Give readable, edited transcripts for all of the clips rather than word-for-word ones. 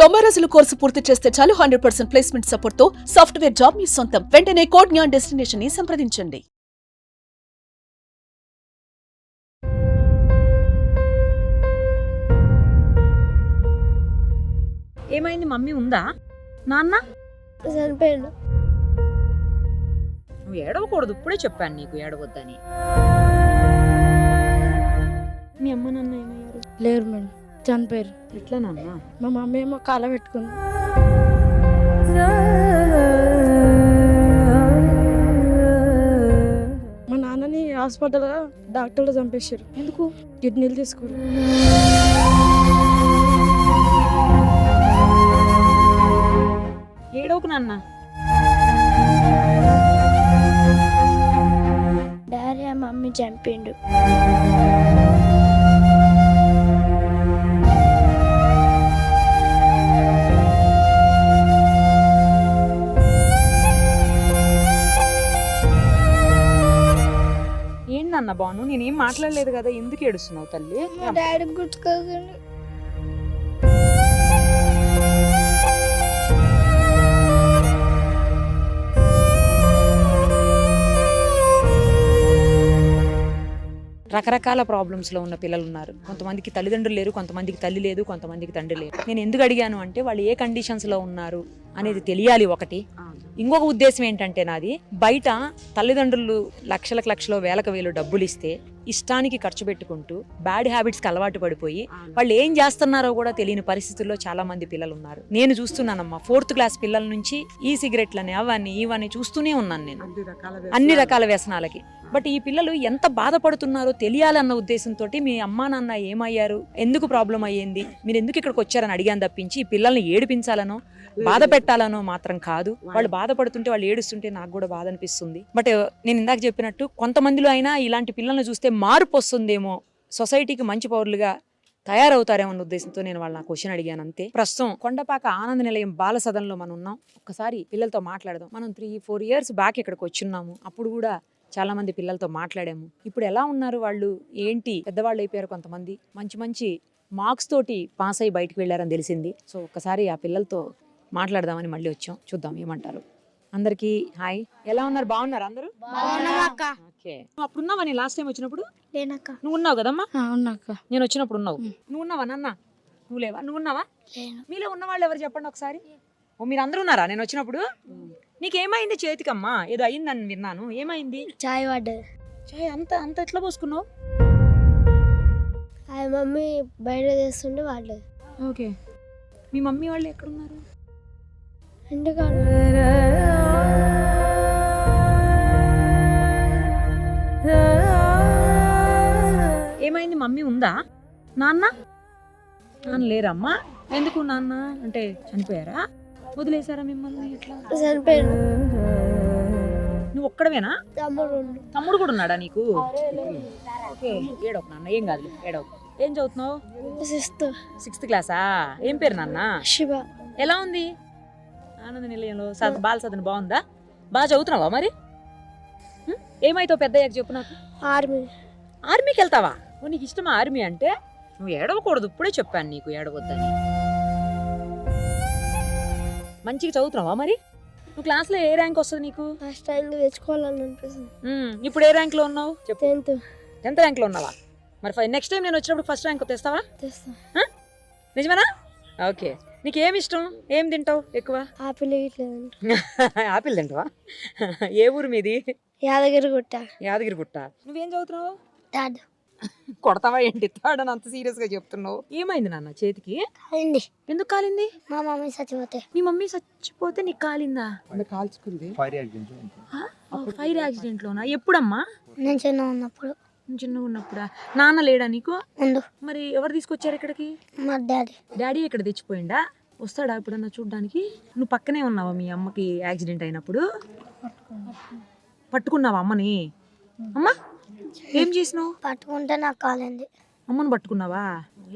90 రోజుల కోర్సు పూర్తి చేస్తే చాలు 100% ప్లేస్మెంట్ సపోర్ట్ తో సాఫ్ట్వేర్ జాబ్ మీ సొంతం. వెంటనే కోడ్ జ్ఞాన్ డెస్టినేషన్ ని సంప్రదించండి. ఏమైంది? మమ్మీ ఉందా? నాన్న చనిపోయాడు. నువ్వు ఏడవకూడదు, ఇప్పుడే చెప్పాను నీకు ఏడవద్దని. మీ అమ్మ నాన్న ఏమయ్యారు? లేరు మేడం, చనిపోయారు. ఎట్లా నాన్న? మా మమ్మీ ఏమో కాల పెట్టుకుంది. మా నాన్నని హాస్పిటల్లో డాక్టర్లు చంపేశారు. ఎందుకు? కిడ్నీలు తీసుకోరు. ఏడవకు నాన్న. డాడీ ఆ మమ్మీ చంపిండు. ఏంటన్న బాను, నేనేం మాట్లాడలేదు కదా, ఎందుకు ఏడుస్తున్నావు తల్లి? మా డాడీ గుర్తుకోకండి. రకరకాల ప్రాబ్లమ్స్లో ఉన్న పిల్లలు ఉన్నారు. కొంతమందికి తల్లిదండ్రులు లేరు, కొంతమందికి తల్లి లేదు, కొంతమందికి తండ్రి లేరు. నేను ఎందుకు అడిగాను అంటే వాళ్ళు ఏ కండిషన్స్లో ఉన్నారు అనేది తెలియాలి ఒకటి. ఇంకొక ఉద్దేశం ఏంటంటే నాది, బయట తల్లిదండ్రులు లక్షల వేలు డబ్బులు ఇస్తే ఇష్టానికి ఖర్చు పెట్టుకుంటూ బ్యాడ్ హ్యాబిట్స్కి అలవాటు పడిపోయి వాళ్ళు ఏం చేస్తున్నారో కూడా తెలియని పరిస్థితుల్లో చాలా మంది పిల్లలు ఉన్నారు. నేను చూస్తున్నానమ్మా, 4th క్లాస్ పిల్లల నుంచి ఈ సిగరెట్లని అవన్నీ ఇవన్నీ చూస్తూనే ఉన్నాను నేను, అన్ని రకాల వ్యసనాలకి. బట్ ఈ పిల్లలు ఎంత బాధపడుతున్నారో తెలియాలన్న ఉద్దేశంతో మీ అమ్మా నాన్న ఏమయ్యారు, ఎందుకు ప్రాబ్లం అయ్యింది, మీరు ఎందుకు ఇక్కడికి వచ్చారని అడిగాను తప్పించి ఈ పిల్లల్ని ఏడిపించాలనో బాధ పెట్టాలనో మాత్రం కాదు. వాళ్ళు బాధపడుతుంటే వాళ్ళు ఏడుస్తుంటే నాకు కూడా బాధ అనిపిస్తుంది. బట్ నేను ఇందాక చెప్పినట్టు కొంతమందిలో అయినా ఇలాంటి పిల్లల్ని చూస్తే మార్పు వస్తుందేమో, సొసైటీకి మంచి పౌరులుగా తయారవుతారేమో అన్న ఉద్దేశంతో నేను వాళ్ళ క్వశ్చన్ అడిగాను అంతే. ప్రస్తుతం కొండపాక ఆనంద నిలయం బాల సదన్లో మనం ఉన్నాం. ఒక్కసారి పిల్లలతో మాట్లాడదాం. మనం 3-4 years బ్యాక్ ఇక్కడికి వచ్చున్నాము. అప్పుడు కూడా చాలా మంది పిల్లలతో మాట్లాడాము. ఇప్పుడు ఎలా ఉన్నారు వాళ్ళు, ఏంటి, పెద్దవాళ్ళు అయిపోయారు, కొంతమంది మంచి మార్క్స్ తోటి పాస్ అయ్యి బయటకు వెళ్ళారని తెలిసింది. సో ఒక్కసారి ఆ పిల్లలతో మాట్లాడదామని మళ్ళీ వచ్చాం, చూద్దాం ఏమంటారు. అందరికి హాయ్, ఎలా ఉన్నారు? బాగున్నారు అందరూ? ఓకే. నువ్వు అప్పుడు ఉన్నావా? నేను లాస్ట్ టైం వచ్చినప్పుడు నువ్వు ఉన్నావు కదమ్మా? నేను వచ్చినప్పుడు ఉన్నావు. నువ్వు ఉన్నావా నాన్న? నువ్వు లేవా? నువ్వు ఉన్నావా? మీలో ఉన్న వాళ్ళు ఎవరు చెప్పండి ఒకసారి. ఓ, మీరు అందరూ ఉన్నారా నేను వచ్చినప్పుడు? నీకేమైంది చేతికమ్మా? ఏదో అయిందని విన్నాను, ఏమైంది? చాయ్ పడ్డది. చాయ్ అంత ఎట్లా పోసుకున్నావు? ఆ మమ్మీ బయట చేస్తుండే వాళ్ళు. ఓకే. మీ మమ్మీ వాళ్ళు ఎక్కడున్నారు? ఎందుకంటే ఏమైంది? మమ్మీ ఉందా? నాన్న లేరమ్మా? ఎందుకు? నాన్న అంటే చనిపోయారా? వదిలేసారా మిమ్మల్ని? ఎట్లా చనిపోయాడు. నువ్వు ఒక్కడవేనా? తమ్ముడు కూడా ఉన్నాడా నీకు? ఓకే. ఏడవకు నాన్న, ఏం కాదు, ఏడవకు. ఏం చదువుతున్నావు? 6th క్లాసా? ఏం పేరు నాన్న? శివ. ఎలా ఉంది ఆనంద నిలయంలో బాల సదన్? బాగుందా? బాగా చదువుతున్నావా మరి? ఏమైతావు పెద్ద అయ్యాక చెప్పు నాకు. ఆర్మీకి వెళ్తావా? ఓ, నీకు ఇష్టమా ఆర్మీ అంటే? నువ్వు ఏడవకూడదు, ఇప్పుడే చెప్పాను నీకు ఏడవద్దని. మంచిగా చదువుతున్నావా మరి? నువ్వు క్లాస్లో ఏ ర్యాంక్ వస్తుంది నీకు? ఫస్ట్ ర్యాంక్ తెచ్చుకోవాలని అనిపిస్తుంది. ఇప్పుడు ఏ ర్యాంక్లో ఉన్నావు చెప్పు? 10th ర్యాంక్లో ఉన్నావా? మరి నెక్స్ట్ టైం నేను వచ్చినప్పుడు ఫస్ట్ ర్యాంక్ తెస్తావా? నిజమేనా? ఓకే. నీకు ఏమి ఇష్టం, ఏం తింటావు ఎక్కువ? ఆపిల్. ఆపిల్ తింటావా? ఏ ఊరు మీది? యాదగిరిగుట్ట. నువ్వేం చదువుతున్నావు? కొడతావా ఏంటి? తాడని అంత సీరియస్ గా చెప్తున్నావు. ఏమైంది నాన్న చేతికి? ఎందుకు కాలింది? మా మమ్మీ చచ్చిపోతే. మీ మమ్మీ చచ్చిపోతే నీకు కాలిందా? కాల్చుకుంది. ఫైర్ యాక్సిడెంట్ లోనా? ఎప్పుడమ్మా? నేను చిన్నగా ఉన్నప్పుడా? నాన్న లేడా నీకు? ఉండు. మరి ఎవరు తీసుకొచ్చారు ఇక్కడికి? మా డాడీ ఇక్కడ తెచ్చిపోయిందా? వస్తాడా ఎప్పుడన్నా చూడ్డానికి? నువ్వు పక్కనే ఉన్నావా మీ అమ్మకి యాక్సిడెంట్ అయినప్పుడు? పట్టుకున్నావా అమ్మని? అమ్మ ఏం చేసినావు? పట్టుకుంటే నాకు కాలింది. అమ్మను పట్టుకున్నావా?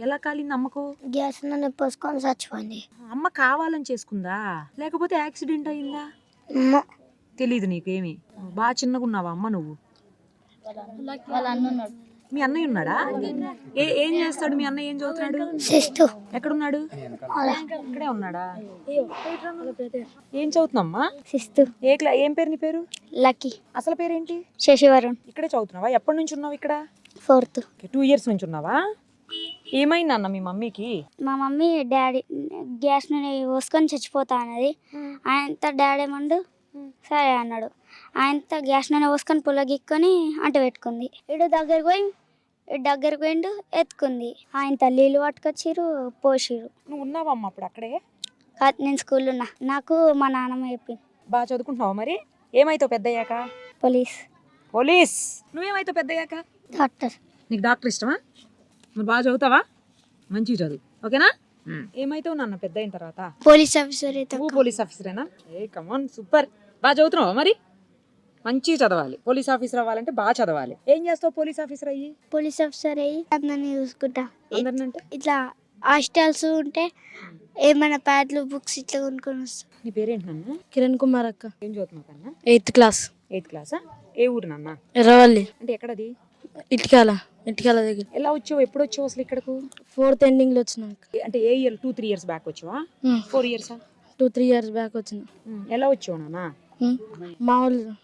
ఎలా కాలింది అమ్మకు? గ్యాస్ పోసుకొని చచ్చిపోయింది. అమ్మ కావాలని చేసుకుందా లేకపోతే యాక్సిడెంట్ అయిందా? తెలీదు నీకేమి? బాగా చిన్నగా ఉన్నావా అమ్మ నువ్వు? మీ అన్నయ్య ఉన్నాడా? ఏం చేస్తాడు మీ అన్నయ్య? ఏం చదువుతున్నాడు? ఎక్కడున్నాడు? ఇక్కడే ఉన్నాడా? ఏం చదువుతున్నామ్మా? ఏం పేరు నీ పేరు? లక్కీ. అసలు పేరేంటి? శశివరుణ్. ఇక్కడే చదువుతున్నావా? ఎప్పటి నుంచి ఉన్నావు ఇక్కడ? 4th. 2 years నుంచి ఉన్నావా? ఏమైంది అన్న మీ మమ్మీకి? మా మమ్మీ డాడీ గ్యాస్ నూనె పోసుకొని చచ్చిపోతా అన్నది. ఆయనతో డాడీ ఏమండు సరే అన్నాడు. ఆయనతో గ్యాస్ నూనె పోసుకొని పుల్లగిక్కొని అంట పెట్టుకుంది. దగ్గరికి పోయిండు ఎత్తుకుంది. ఆయన తల్లిలు పట్టుకొచ్చిర్రు పోసిర్రు. నువ్వు ఉన్నావమ్మా అప్పుడు అక్కడే? కాదు, నేను స్కూల్లో ఉన్నా. నాకు మా నాన్నమ్మ చెప్పింది. బాగా చదువుకుంటున్నావా మరి? ఏమైతావు పెద్దయ్యాక? పోలీస్. నువ్వేమైతావు పెద్దయ్యాక? డాక్టర్. నీకు డాక్టర్ ఇష్టమా? మరి బాగా చదువుతావా? మంచిగా చదువు, ఓకేనా? ఏమైతావు నాన్న పెద్ద అయిన తర్వాత? Police officer. నువ్వు పోలీస్ ఆఫీసరేనా? కమాన్, సూపర్. బాగా చదువుతున్నావా మరి? మంచిగా చదవాలి. పోలీస్ ఆఫీసర్ అవ్వాలంటే బాగా చదవాలి. ఏం చేస్తావు పోలీస్ ఆఫీసర్ అయ్యి? పోలీస్ ఆఫీసర్ అయ్యి అందరినీ చూసుకుంటా. అందరినంటే ఇట్లా హాస్టల్స్ ఉంటే ఏమైనా ప్యాడ్లు బుక్స్ ఇట్లా కొనుక్కొని వస్తాం. నీ పేరేంటి నాన్న? కిరణ్ కుమార్ అక్క. ఏం చదువుతున్నావు కన్నా? 8th class. 8th క్లాసా? ఏ ఊరు నాన్న? ఎర్రవల్లి. అంటే ఎక్కడది? ఇటుకాల దగ్గర. ఎలా వచ్చావు? ఎప్పుడు వచ్చావు అసలు ఇక్కడకు? 4th ending లో వచ్చినాక. అంటే ఏ ఇయర్? 2-3 years బ్యాక్ వచ్చావా? 4 years? 2-3 years బ్యాక్ వచ్చిన. ఎలా వచ్చావు నాన్న?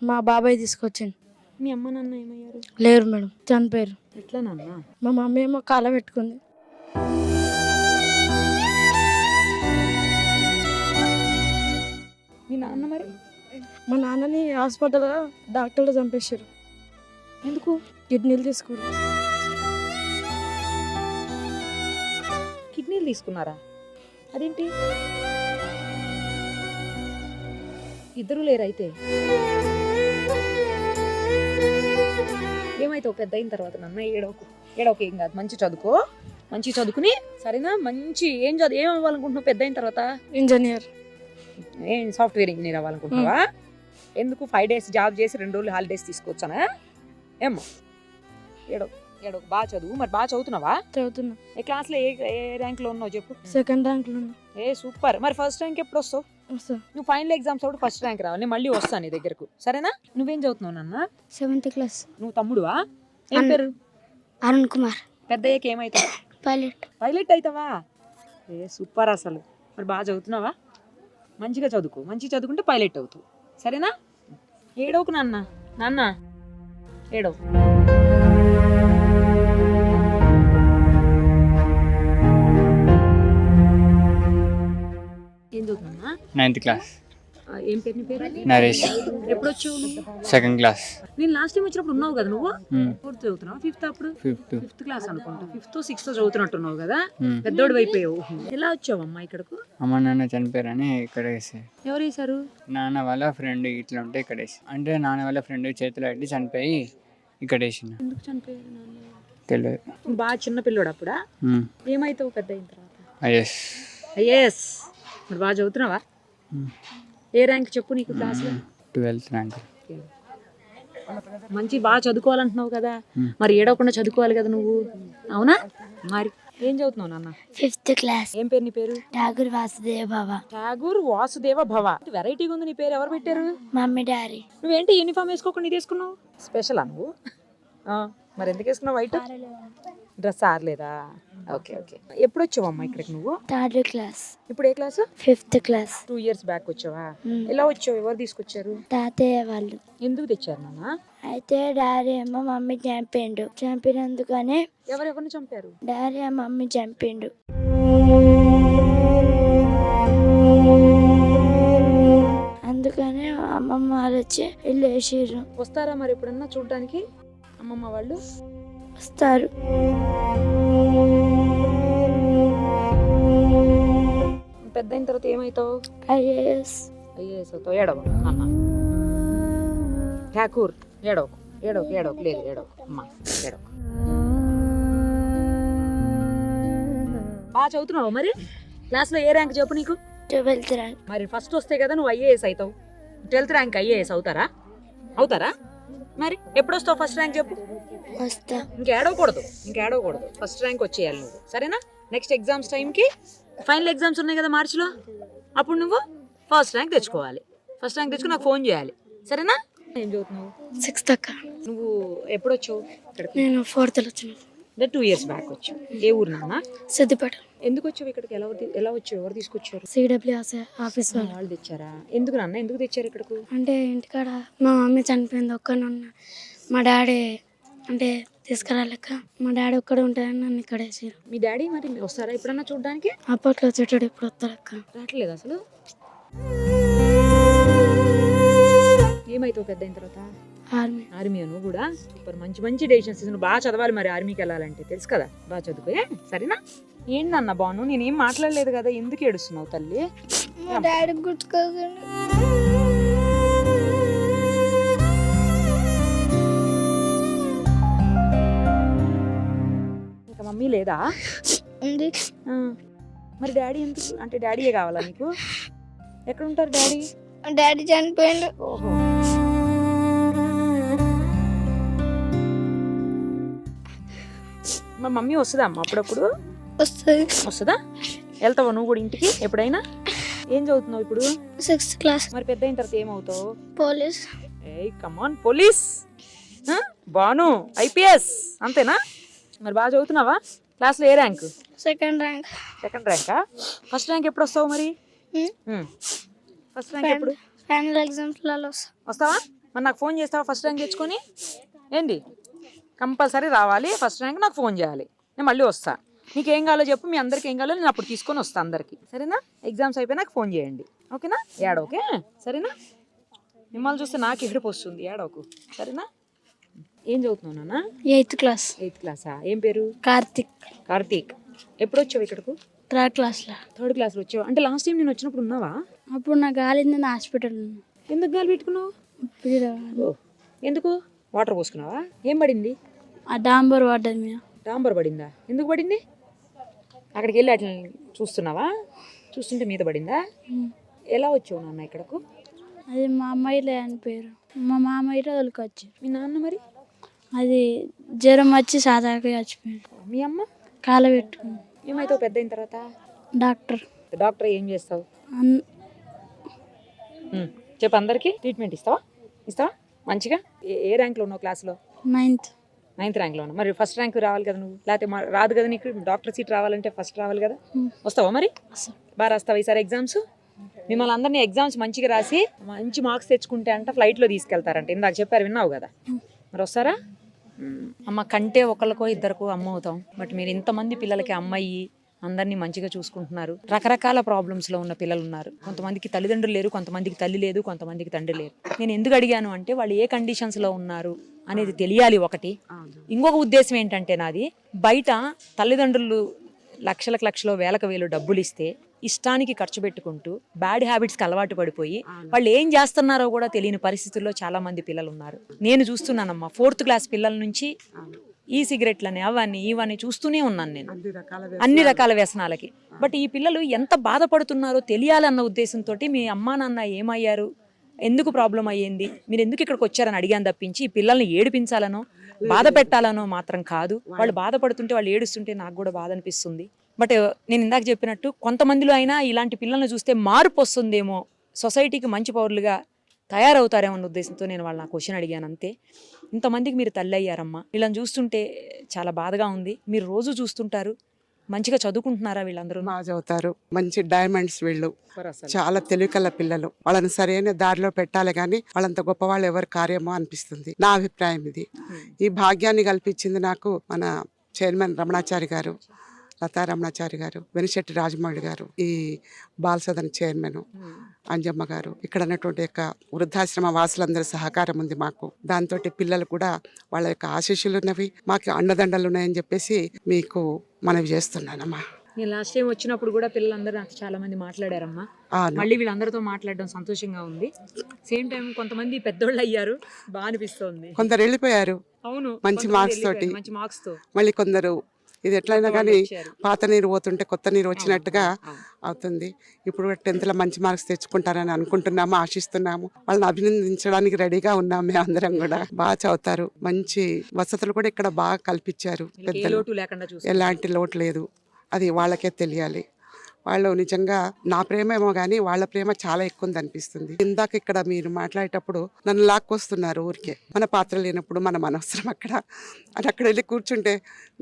మా బాబాయ్ తీసుకొచ్చిండు. మీ అమ్మ నాన్న ఏమయ్యారు? లేరు మేడం, చనిపోయారు. ఎట్లా నాన్న? మా మమ్మీ ఏమో కాల పెట్టుకుంది. మీ నాన్న మరి? మా నాన్నని హాస్పిటల్లో డాక్టర్లు చంపేశారు. ఎందుకు? కిడ్నీలు తీసుకుని. కిడ్నీలు తీసుకున్నారా? అదేంటి? ఇద్దరు లేరు అయితే? ఏమైతావు పెద్ద అయిన తర్వాత నాన్న? ఏడవకు, ఏం కాదు. మంచి చదువుకో, మంచి చదువుకుని సరేనా? మంచి ఏం అవ్వాలనుకుంటున్నావు పెద్ద అయిన తర్వాత? ఇంజనీర్. ఏం సాఫ్ట్వేర్ ఇంజనీర్ అవ్వాలనుకుంటున్నావా? ఎందుకు 5 days జాబ్ చేసి 2 రోజులు హాలిడేస్ తీసుకొచ్చానా? ఏమో ఏడో బాగా చదువు. మరి బాగా చదువుతున్నావా? చదువుతున్నా. ఏ క్లాస్లో ఏ ర్యాంక్లో ఉన్నావు చెప్పు? 2nd rank లో ఉన్నా. సూపర్. మరి ఫస్ట్ ర్యాంక్ ఎప్పుడు వస్తావు? నువ్వు ఫైనల్ ఎగ్జామ్స్ అప్పుడు ఫస్ట్ ర్యాంక్ రావాలి. నేను మళ్ళీ వస్తాను నీ దగ్గరకు, సరేనా? నువ్వేం చదువుతున్నావు నాన్న? 7th class. నువ్వు తమ్ముడువా? ఏం పేరు? అరుణ్ కుమార్. పెద్దయ్యకి ఏమవుతావు? పైలట్ అవుతావా? సూపర్ అసలు. మరి బాగా చదువుతున్నావా? మంచిగా చదువుకో. మంచిగా చదువుకుంటే పైలట్ అవుతావు, సరేనా? ఏడవకు నాన్న ఏడవకు. ఏం చదువుతున్నా? 9th class. ఏం పేరు నీ పేరు? నరేష్. ఎప్పుడు వచ్చావు? 2nd class. నేను లాస్ట్ టైం వచ్చినప్పుడు ఉన్నావు కదా నువ్వు? 4th చదువుతున్నావు? 5th అప్పుడు? 5th క్లాస్ అనుకుంటా. 5th 6th చదువుతున్నట్టున్నావు కదా? పెద్దోడు అయిపోయావు. ఎలా వచ్చావమ్మా ఇక్కడకు? అమ్మ నాన్న చనిపోయారని ఇక్కడ వేసారు. ఎవరు వేసారు? నాన్న వాళ్ళ ఫ్రెండ్ ఇట్లా ఉంటే ఇక్కడ వేసి, అంటే నాన్న వాళ్ళ ఫ్రెండ్ చేతిలో పెట్టి చనిపోయి ఇక్కడ వేసిన. ఎందుకు చనిపోయారు నాన్న? తెలియదు. బాగా చిన్న పిల్లోడు అప్పుడా? ఏమైతావు పెద్ద అయిన తర్వాత? ఐఎస్. మరి బాగా చదువుతున్నావా? ఏ ర్యాంక్ చెప్పు నీకు క్లాస్లో? 12th rank. మంచి బాగా చదువుకోవాలంటున్నావు కదా, మరి ఏడవకుండా చదువుకోవాలి కదా నువ్వు, అవునా? మరి ఏం చదువుతున్నావు నాన్న? 5th class. ఏం పేరు నీ పేరు? ఠాగూర్ వాసుదేవ భవ. ఠాగూర్ వాసుదేవ భవ. వెరైటీగా ఉంది నీ పేరు. ఎవరు పెట్టారు? Mummy daddy. నువ్వేంటి యూనిఫామ్ వేసుకోకుండా ఇది వేసుకున్నావు? స్పెషలా నువ్వు? మరి ఎందుకు వేసుకున్నావు వైట్ డ్రెస్? ఆరలేదా? ఓకే. ఎప్పుడు వచ్చావమ్మా ఇక్కడికి నువ్వు? 3rd class. ఇప్పుడు ఏ class? 5th class. 2 years back వచ్చావా? ఎలా వచ్చావు? ఎవరు తీసుకొచ్చారు? తాతయ్య వాళ్ళు. ఎందుకు తెచ్చారు నాన్న? అయితే డాడీ ఏమో మమ్మీ చంపినందుకనే. ఎవరెవరిని చంపారు? డాడీ మమ్మీ చంపిండు. అందుకనే అమ్మమ్మ వాళ్ళు వచ్చి ఇల్లు వేసిర్రు. వస్తారా మరి ఎప్పుడన్నా చూడడానికి అమ్మమ్మ వాళ్ళు? వస్తారు. పెద్ద అయిన తర్వాత ఏమవుతావు? ఐఏఎస్ అవుతావు. ఏడవ అన్న ఠాకూర్. ఏడవకు లేదు ఏడవకు అమ్మా, ఏడవకు. బాగా చదువుతున్నావు మరి? క్లాస్లో ఏ ర్యాంక్ చెప్పు నీకు? 12th rank. మరి ఫస్ట్ వస్తే కదా నువ్వు ఐఏఎస్ అవుతావు. 12th rank ఐఏఎస్ అవుతారా? మరి ఎప్పుడు వస్తావు ఫస్ట్ ర్యాంక్ చెప్పు? వస్తా. ఇంకేడవకూడదు. ఫస్ట్ ర్యాంక్ వచ్చేయాలి నువ్వు, సరేనా? నెక్స్ట్ ఎగ్జామ్స్ టైంకి ఫైనల్ ఎగ్జామ్స్ ఉన్నాయి కదా మార్చిలో, అప్పుడు నువ్వు ఫస్ట్ ర్యాంక్ తెచ్చుకోవాలి. ఫస్ట్ ర్యాంక్ తెచ్చుకుని నాకు ఫోన్ చేయాలి, సరేనా? ఏం చదువుతున్నావు? 6th అక్క. నువ్వు ఎప్పుడు వచ్చావు ఇక్కడికి? నేను 4th వచ్చిన. 2 years బ్యాక్ వచ్చావు. ఏ ఊరు నాన్న? సిద్దిపేట. ఎందుకు వచ్చావు ఇక్కడికి? ఎలా వచ్చావు? ఎవరు తీసుకొచ్చారు? సిడబ్ల్యూఎస్ ఆఫీస్ వాళ్ళు. వాళ్ళు తెచ్చారా? ఎందుకు నాన్న ఎందుకు తెచ్చారు ఇక్కడకు? అంటే ఇంటికాడ మా మమ్మీ చనిపోయింది, ఒక్కనే ఉన్నా. మా డాడీ అంటే తీసుకురాలేక మా డాడీ ఒక్కడే ఉంటాడని నన్ను ఇక్కడ వేసారు. మీ డాడీ మరి వస్తారా ఎప్పుడన్నా చూడడానికి? అప్పట్లో వచ్చేటాడు, ఇప్పుడు వస్తాడక్క. రావట్లేదు అసలు. ఏమైతావు పెద్ద అయిన తర్వాత? ఆర్మీ. నువ్వు కూడా సూపర్, మంచి మంచి డెసిషన్స్. నువ్వు బాగా చదవాలి మరి ఆర్మీకి వెళ్ళాలంటే, తెలుసు కదా. బాగా చదువుకోయే, సరేనా? ఏంటన్న బాను, నేనేం మాట్లాడలేదు కదా, ఎందుకు ఏడుస్తున్నావు తల్లి? మా డాడీ గుర్తుకోకండి. ఇంకా మమ్మీ లేదా? ఉంది. మరి డాడీ ఎందుకు? అంటే డాడీయే కావాలా నీకు? ఎక్కడ ఉంటారు డాడీ? డాడీ చనిపోయిండు. ఓహో. మా మమ్మీ వస్తుందా అమ్మ అప్పుడప్పుడు? వస్తుందా? వెళ్తావా నువ్వు కూడా ఇంటికి ఎప్పుడైనా? ఏం చదువుతున్నావు ఇప్పుడు? 6th class. మరి పెద్ద అయిన తర్వాత ఏమవుతావు? పోలీస్. ఏయ్ కమాన్, పోలీస్. బాను ఐపీఎస్ అంతేనా? మరి బాగా చదువుతున్నావా? క్లాస్లో ఏ ర్యాంక్? Second rank. సెకండ్ ర్యాంకా? ఫస్ట్ ర్యాంక్ ఎప్పుడు వస్తావు మరి? ఫస్ట్ ర్యాంక్ ఎప్పుడు? ఫైనల్ ఎగ్జామ్స్లలో వస్తావా? మరి నాకు ఫోన్ చేస్తావా ఫస్ట్ ర్యాంక్ తెచ్చుకొని? ఏంటి, కంపల్సరీ రావాలి. ఫస్ట్ ర్యాంక్ నాకు ఫోన్ చేయాలి, నేను మళ్ళీ వస్తా. నీకు ఏం కావాలో చెప్పు, మీ అందరికి ఏం కావాలో నేను అప్పుడు తీసుకొని వస్తాను అందరికి, సరేనా? ఎగ్జామ్స్ అయిపోయి నాకు ఫోన్ చేయండి, ఓకేనా? ఏడోకే, సరేనా? మిమ్మల్ని చూస్తే నాకు ఎడుపు వస్తుంది, ఏడోకు, సరేనా? ఏం చదువుతున్నావు నాన్న? 8th class. 8th క్లాసా? ఏం పేరు? కార్తీక్. ఎప్పుడు వచ్చావు ఇక్కడకు? 3rd క్లాస్లో. 3rd క్లాస్లో వచ్చావు. అంటే లాస్ట్ టైం నేను వచ్చినప్పుడు ఉన్నావా? అప్పుడు నాకు గాలింది, హాస్పిటల్. ఎందుకు గాలి పెట్టుకున్నావు? ఎందుకు? వాటర్ పోసుకున్నావా? ఏం పడింది? ఆ డాంబర్ పడ్డది మీద. డాంబర్ పడిందా? ఎందుకు పడింది? అక్కడికి వెళ్ళి అట్లా చూస్తున్నావా? చూస్తుంటే మీద పడిందా? ఎలా వచ్చావు నాన్న ఇక్కడకు? అది మా అమ్మాయిలే అని పేరు, మా మామయ్య తోలుకొచ్చారు. మీ నాన్న మరి? అది జ్వరం వచ్చి సాధారణంగా చచ్చిపోయాడు. మీ అమ్మ? కాల పెట్టుకుంది. ఏమైతావు పెద్ద అయిన తర్వాత? డాక్టర్. ఏం చేస్తావు చెప్పు, అందరికి ట్రీట్మెంట్ ఇస్తావా మంచిగా? ఏ ర్యాంక్లో ఉన్నావు క్లాస్లో? 9th ర్యాంక్లో ఉన్నావు. మరి ఫస్ట్ ర్యాంక్ రావాలి కదా నువ్వు, లేకపోతే రాదు కదా నీకు. డాక్టర్ సీట్ రావాలంటే ఫస్ట్ రావాలి కదా. వస్తావా మరి? బాగా రాస్తావా ఈసారి ఎగ్జామ్స్? మిమ్మల్ని అందరినీ ఎగ్జామ్స్ మంచిగా రాసి మంచి మార్క్స్ తెచ్చుకుంటే అంట ఫ్లైట్లో తీసుకెళ్తారంట, ఇందాక చెప్పారు, విన్నావు కదా. మరి వస్తారా? అమ్మ కంటే ఒకరికో ఇద్దరికో అమ్మ అవుతాం, బట్ మీరు ఇంతమంది పిల్లలకి అమ్మాయి అందరినీ మంచిగా చూసుకుంటున్నారు. రకరకాల ప్రాబ్లమ్స్లో ఉన్న పిల్లలు ఉన్నారు. కొంతమందికి తల్లిదండ్రులు లేరు, కొంతమందికి తల్లి లేదు, కొంతమందికి తండ్రి లేరు. నేను ఎందుకు అడిగాను అంటే వాళ్ళు ఏ కండిషన్స్లో ఉన్నారు అనేది తెలియాలి ఒకటి. ఇంకొక ఉద్దేశం ఏంటంటే నాది, బయట తల్లిదండ్రులు లక్షలు వేలకు వేలు డబ్బులు ఇస్తే ఇష్టానికి ఖర్చు పెట్టుకుంటూ బ్యాడ్ హ్యాబిట్స్కి అలవాటు పడిపోయి వాళ్ళు ఏం చేస్తున్నారో కూడా తెలియని పరిస్థితుల్లో చాలా మంది పిల్లలు ఉన్నారు. నేను చూస్తున్నానమ్మా, 4th క్లాస్ పిల్లల నుంచి ఈ సిగరెట్లని అవన్నీ ఇవన్నీ చూస్తూనే ఉన్నాను నేను, అన్ని రకాల వ్యసనాలకి. బట్ ఈ పిల్లలు ఎంత బాధపడుతున్నారో తెలియాలన్న ఉద్దేశంతో మీ అమ్మా నాన్న ఏమయ్యారు, ఎందుకు ప్రాబ్లం అయ్యింది, మీరు ఎందుకు ఇక్కడికి వచ్చారని అడిగాను తప్పించి ఈ పిల్లల్ని ఏడిపించాలనో బాధ పెట్టాలనో మాత్రం కాదు. వాళ్ళు బాధపడుతుంటే, వాళ్ళు ఏడుస్తుంటే నాకు కూడా బాధ అనిపిస్తుంది. బట్ నేను ఇందాక చెప్పినట్టు కొంతమందిలో అయినా ఇలాంటి పిల్లల్ని చూస్తే మార్పు వస్తుందేమో, సొసైటీకి మంచి పౌరులుగా తయారవుతారేమో అన్న ఉద్దేశంతో నేను వాళ్ళ క్వశ్చన్ అడిగాను అంతే. ఇంతమందికి మీరు తల్లి అయ్యారమ్మా, వీళ్ళని చూస్తుంటే చాలా బాధగా ఉంది. మీరు రోజు చూస్తుంటారు, మంచిగా చదువుకుంటున్నారా? వీళ్ళందరూ బాగా చదువుతారు, మంచి డైమండ్స్ వీళ్ళు, చాలా తెలివికల్ల పిల్లలు. వాళ్ళని సరైన దారిలో పెట్టాలి కానీ వాళ్ళంత గొప్ప వాళ్ళు ఎవరు కార్యమో అనిపిస్తుంది, నా అభిప్రాయం ఇది. ఈ భాగ్యాన్ని కల్పించింది నాకు మన చైర్మన్ రమణాచారి గారు, లతా రమణాచారి గారు, వెనిశెట్టి రాజమౌళి గారు, ఈ బాలసదన్ చైర్మన్ అంజమ్మ గారు, ఇక్కడ ఉన్నటువంటి యొక్క వృద్ధాశ్రమ వాసులందరి సహకారం ఉంది మాకు. దాంతో పిల్లలు కూడా వాళ్ళ యొక్క ఆశీస్సులు ఉన్నవి, మాకు అండదండలు ఉన్నాయని చెప్పేసి మీకు మనవి చేస్తున్నానమ్మా. నేను లాస్ట్ టైం వచ్చినప్పుడు కూడా పిల్లలందరూ నాకు చాలా మంది మాట్లాడారమ్మా. మళ్ళీ వీళ్ళందరితో మాట్లాడడం సంతోషంగా ఉంది. సేమ్ టైం కొంతమంది పెద్దోళ్ళు అయ్యారు, బాగా అనిపిస్తుంది. కొందరు వెళ్ళిపోయారు, అవును, మంచి మార్క్స్ తోటి. మళ్ళీ కొందరు ఇది ఎట్లయినా కానీ పాత నీరు పోతుంటే కొత్త నీరు వచ్చినట్టుగా అవుతుంది. ఇప్పుడు 10th లో మంచి మార్క్స్ తెచ్చుకుంటారని అనుకుంటున్నాము, ఆశిస్తున్నాము. వాళ్ళని అభినందించడానికి రెడీగా ఉన్నాము. మేము అందరం కూడా బాగా చదువుతారు, మంచి వసతులు కూడా ఇక్కడ బాగా కల్పించారు పెద్దలు, ఎలాంటి లోటు లేదు. అది వాళ్ళకే తెలియాలి. వాళ్ళు నిజంగా నా ప్రేమేమో కానీ వాళ్ళ ప్రేమ చాలా ఎక్కువ ఉంది అనిపిస్తుంది. ఇందాక ఇక్కడ మీరు మాట్లాడేటప్పుడు నన్ను లాక్కొస్తున్నారు ఊరికే, మన పాత్ర లేనప్పుడు మనం అనవసరం అక్కడ అని అక్కడ వెళ్ళి కూర్చుంటే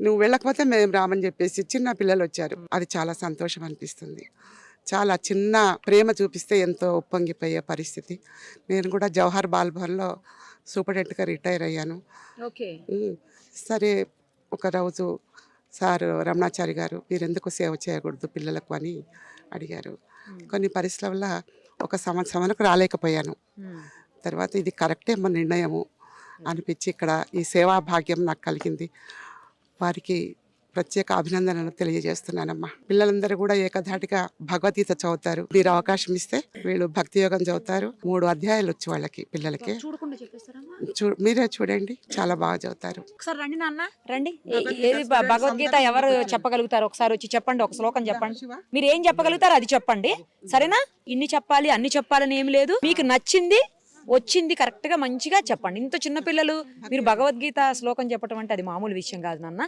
నువ్వు వెళ్ళకపోతే మేము రామని చెప్పేసి చిన్న పిల్లలు వచ్చారు. అది చాలా సంతోషం అనిపిస్తుంది. చాలా చిన్న ప్రేమ చూపిస్తే ఎంతో ఉప్పొంగిపోయే పరిస్థితి. నేను కూడా జవహర్ బాల్భవన్లో సూపరింటెండెంట్గా రిటైర్ అయ్యాను. ఓకే. సరే ఒక రోజు సార్ రమణాచారి గారు మీరు ఎందుకు సేవ చేయకూడదు పిల్లలకు అని అడిగారు. కొన్ని పరిస్థితుల వల్ల ఒక సంవత్సరం వరకు రాలేకపోయాను. తర్వాత ఇది కరెక్టే మన నిర్ణయము అనిపించి ఇక్కడ ఈ సేవా భాగ్యం నాకు కలిగింది. వారికి ప్రత్యేక అభినందనలు తెలియజేస్తున్నానమ్మా. పిల్లలందరూ కూడా ఏకధాటిగా భగవద్గీత చదువుతారు. మీరు అవకాశం ఇస్తే వీళ్ళు భక్తి యోగం చదువుతారు. 3 అధ్యాయాలు వచ్చి వాళ్ళకి పిల్లలకి. చూడకుండా చెప్పేస్తారమ్మా. మీరే చూడండి, చాలా బాగా చదువుతారు. ఒకసారి రండి నాన్న, రండి. ఏది భగవద్గీత ఎవరు చెప్పగలుగుతారు? ఒకసారి వచ్చి చెప్పండి, ఒక శ్లోకం చెప్పండి. మీరు ఏం చెప్పగలుగుతారు అది చెప్పండి, సరేనా? ఇన్ని చెప్పాలి అన్ని చెప్పాలని ఏం లేదు. మీకు నచ్చింది వచ్చింది కరెక్ట్ గా మంచిగా చెప్పండి. ఇంత చిన్న పిల్లలు మీరు భగవద్గీత శ్లోకం చెప్పడం అంటే అది మామూలు విషయం కాదు నాన్న.